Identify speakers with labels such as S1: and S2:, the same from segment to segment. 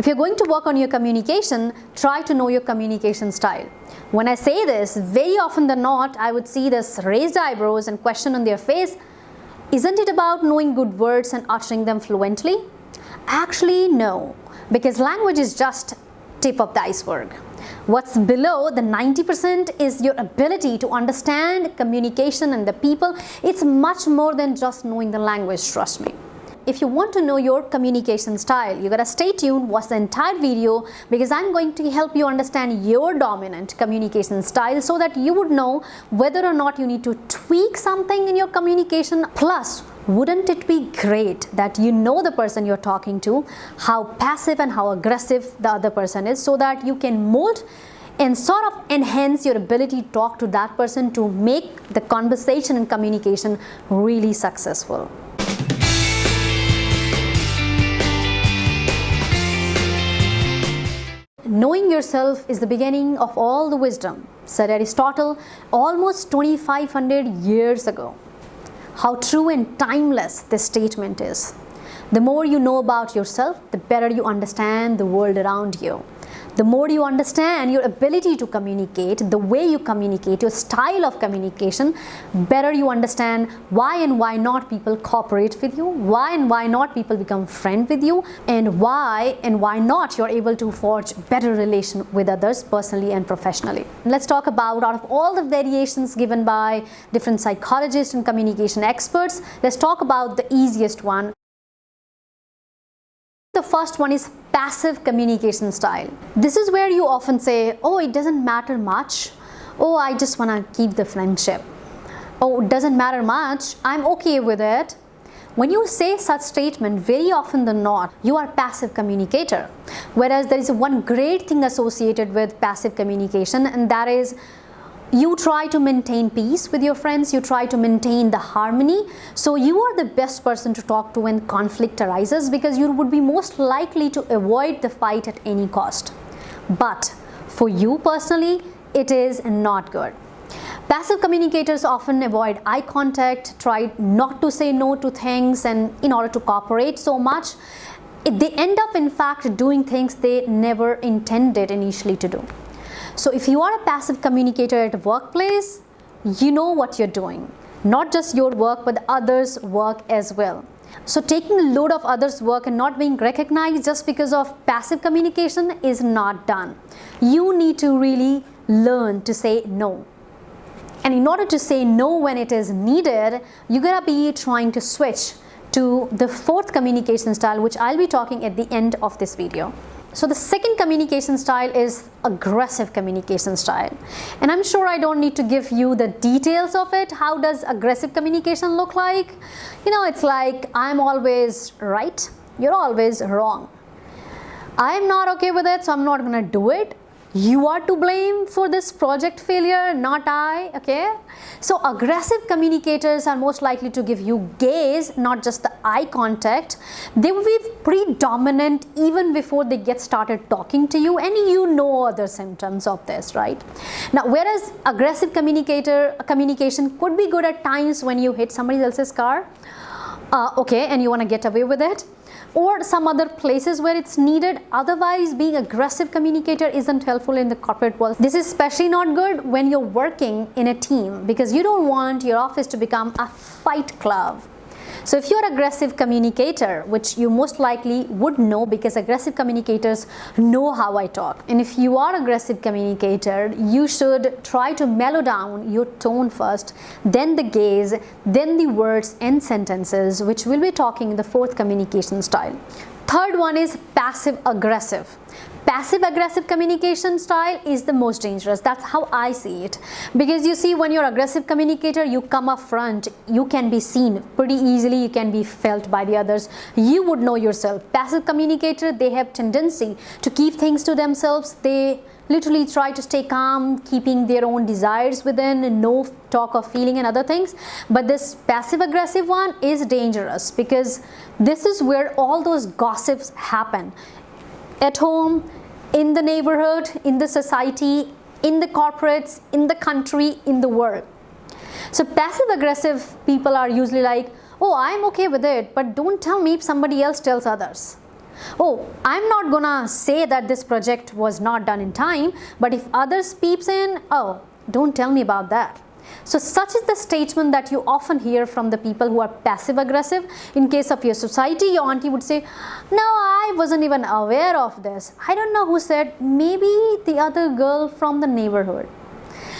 S1: If you're going to work on your communication, try to know your communication style. When I say this, very often than not, I would see this raised eyebrows and question on their face. Isn't it about knowing good words and uttering them fluently? Actually, no, because language is just tip of the iceberg. What's below the 90% is your ability to understand communication and the people. It's much more than just knowing the language, trust me. If you want to know your communication style, you gotta stay tuned, watch the entire video, because I'm going to help you understand your dominant communication style so that you would know whether or not you need to tweak something in your communication. Plus, wouldn't it be great that you know the person you're talking to, how passive and how aggressive the other person is, so that you can mold and sort of enhance your ability to talk to that person to make the conversation and communication really successful. Knowing yourself is the beginning of all the wisdom, said Aristotle almost 2,500 years ago. How true and timeless this statement is. The more you know about yourself, the better you understand the world around you. The more you understand your ability to communicate, the way you communicate, your style of communication, better you understand why and why not people cooperate with you, why and why not people become friends with you, and why not you're able to forge better relation with others personally and professionally. Let's talk about, out of all the variations given by different psychologists and communication experts, let's talk about the easiest one. The first one is passive communication style. This is where you often say, oh, it doesn't matter much. Oh, I just want to keep the friendship. Oh, it doesn't matter much. I'm okay with it. When you say such statement, very often than not, you are a passive communicator. Whereas there is one great thing associated with passive communication, and that is you try to maintain peace with your friends, you try to maintain the harmony. So you are the best person to talk to when conflict arises, because you would be most likely to avoid the fight at any cost. But for you personally, it is not good. Passive communicators often avoid eye contact, try not to say no to things, and in order to cooperate so much, they end up in fact doing things they never intended initially to do. So if you are a passive communicator at a workplace, you know what you're doing. Not just your work, but others' work as well. So taking a load of others' work and not being recognized just because of passive communication is not done. You need to really learn to say no. And in order to say no when it is needed, you gotta be trying to switch to the fourth communication style, which I'll be talking at the end of this video. So the second communication style is aggressive communication style. And I'm sure I don't need to give you the details of it. How does aggressive communication look like? You know, it's like, I'm always right, you're always wrong. I'm not okay with it, so I'm not gonna do it. You are to blame for this project failure, not I, okay? So aggressive communicators are most likely to give you gaze, not just the eye contact. They will be pretty dominant even before they get started talking to you, and you know other symptoms of this, right? Now, whereas aggressive communication could be good at times when you hit somebody else's car, okay, and you want to get away with it, or some other places where it's needed. Otherwise, being aggressive communicator isn't helpful in the corporate world. This is especially not good when you're working in a team, because you don't want your office to become a fight club. So if you're an aggressive communicator, which you most likely would know because aggressive communicators know how I talk. And if you are an aggressive communicator, you should try to mellow down your tone first, then the gaze, then the words and sentences, which we'll be talking in the fourth communication style. Third one is passive aggressive. Passive aggressive communication style is the most dangerous. That's how I see it. Because you see, when you're an aggressive communicator, you come up front, you can be seen pretty easily, you can be felt by the others. You would know yourself. Passive communicator, they have tendency to keep things to themselves. They literally try to stay calm, keeping their own desires within, and no talk of feeling and other things. But this passive aggressive one is dangerous, because this is where all those gossips happen. At home, in the neighborhood, in the society, in the corporates, in the country, in the world. So passive aggressive people are usually like, oh, I'm okay with it, but don't tell me if somebody else tells others. Oh, I'm not gonna say that this project was not done in time, but if others peeps in, oh, don't tell me about that. So such is the statement that you often hear from the people who are passive aggressive. In case of your society, your auntie would say, no, I wasn't even aware of this. I don't know who said, maybe the other girl from the neighborhood.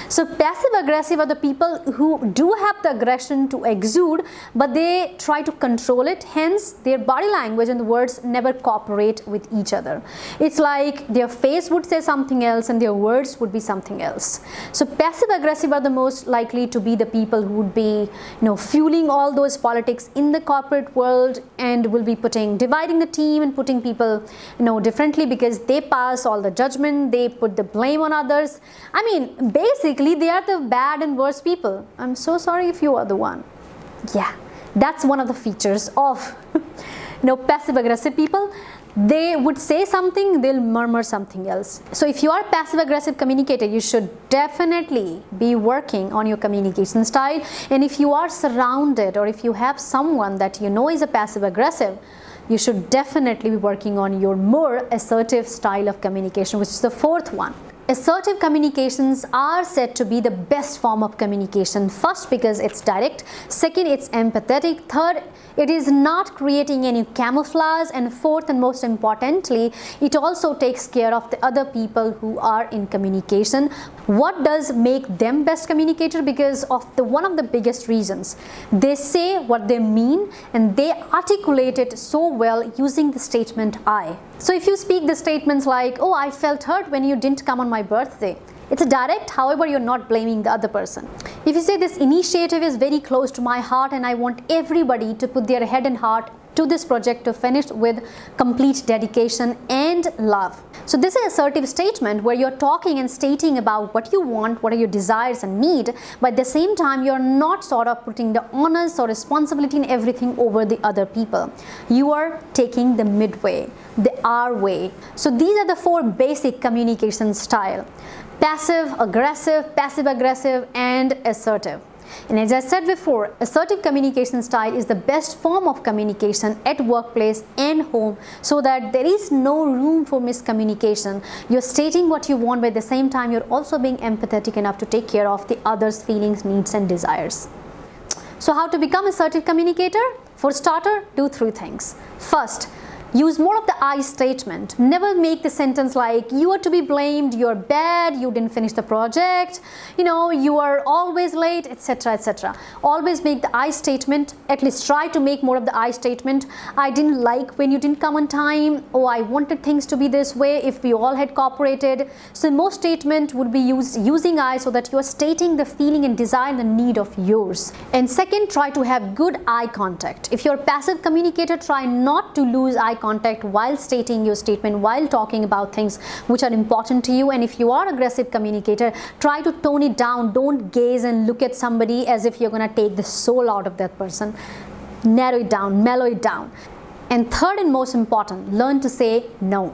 S1: So passive aggressive are the people who do have the aggression to exude, but they try to control it. Hence, their body language and the words never cooperate with each other. It's like their face would say something else and their words would be something else. So passive aggressive are the most likely to be the people who would be, fueling all those politics in the corporate world and will be dividing the team and putting people, differently, because they pass all the judgment, they put the blame on others. I mean, basically, they are the bad and worst people. I'm so sorry if you are the one. Yeah, that's one of the features of passive aggressive people. They would say something, they'll murmur something else. So if you are a passive aggressive communicator, you should definitely be working on your communication style. And if you are surrounded, or if you have someone that is a passive aggressive, you should definitely be working on your more assertive style of communication, which is the fourth one. Assertive communications are said to be the best form of communication. First, because it's direct. Second, it's empathetic. Third, it is not creating any camouflage. And fourth, and most importantly, it also takes care of the other people who are in communication. What does make them best communicator? Because of one of the biggest reasons. They say what they mean and they articulate it so well using the statement I. So if you speak the statements like, oh, I felt hurt when you didn't come on my birthday. It's direct, however, you're not blaming the other person. If you say this initiative is very close to my heart and I want everybody to put their head and heart to this project to finish with complete dedication and love. So this is an assertive statement where you're talking and stating about what you want, what are your desires and need, but at the same time you're not sort of putting the onus or responsibility in everything over the other people. You are taking the midway, the our way. So these are the four basic communication style: passive aggressive, and assertive. And as I said before, assertive communication style is the best form of communication at workplace and home, so that there is no room for miscommunication. You're stating what you want, but at the same time you're also being empathetic enough to take care of the other's feelings, needs and desires. So how to become assertive communicator? For starter, do three things. First, use more of the I statement. Never make the sentence like, you are to be blamed, you're bad, you didn't finish the project, you are always late, etc., etc. Always make the I statement. At least try to make more of the I statement. I didn't like when you didn't come on time. Oh, I wanted things to be this way if we all had cooperated. So most statement would be using I, so that you are stating the feeling and desire and the need of yours. And second, try to have good eye contact. If you're a passive communicator, try not to lose eye contact while stating your statement, while talking about things which are important to you. And if you are an aggressive communicator, try to tone it down. Don't gaze and look at somebody as if you're going to take the soul out of that person. Narrow it down, mellow it down. And third and most important, learn to say no.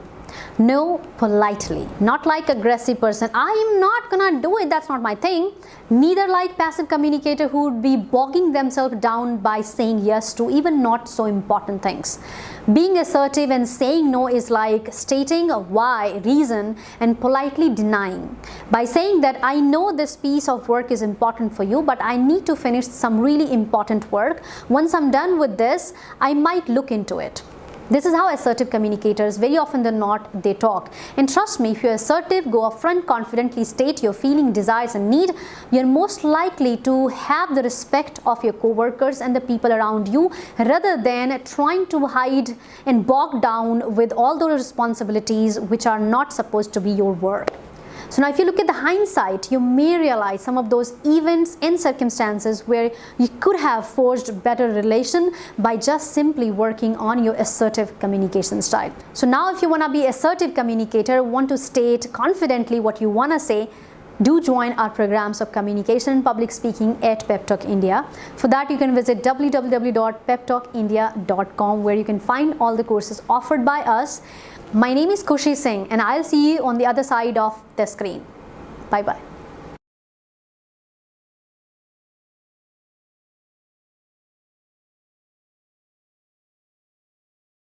S1: No politely, not like aggressive person. I am not gonna do it, that's not my thing. Neither like passive communicator who would be bogging themselves down by saying yes to even not so important things. Being assertive and saying no is like stating a why, reason, and politely denying. By saying that I know this piece of work is important for you, but I need to finish some really important work. Once I'm done with this, I might look into it. This is how assertive communicators, very often than not, they talk. And trust me, if you're assertive, go upfront, confidently state your feeling, desires and need, you're most likely to have the respect of your co-workers and the people around you, rather than trying to hide and bog down with all those responsibilities which are not supposed to be your work. So now if you look at the hindsight, you may realize some of those events and circumstances where you could have forged better relation by just simply working on your assertive communication style. So now if you want to be assertive communicator, want to state confidently what you want to say, do join our programs of communication and public speaking at PepTalk India. For that, you can visit www.peptalkindia.com, where you can find all the courses offered by us. My name is Khushi Singh and I'll see you on the other side of the screen. Bye-bye.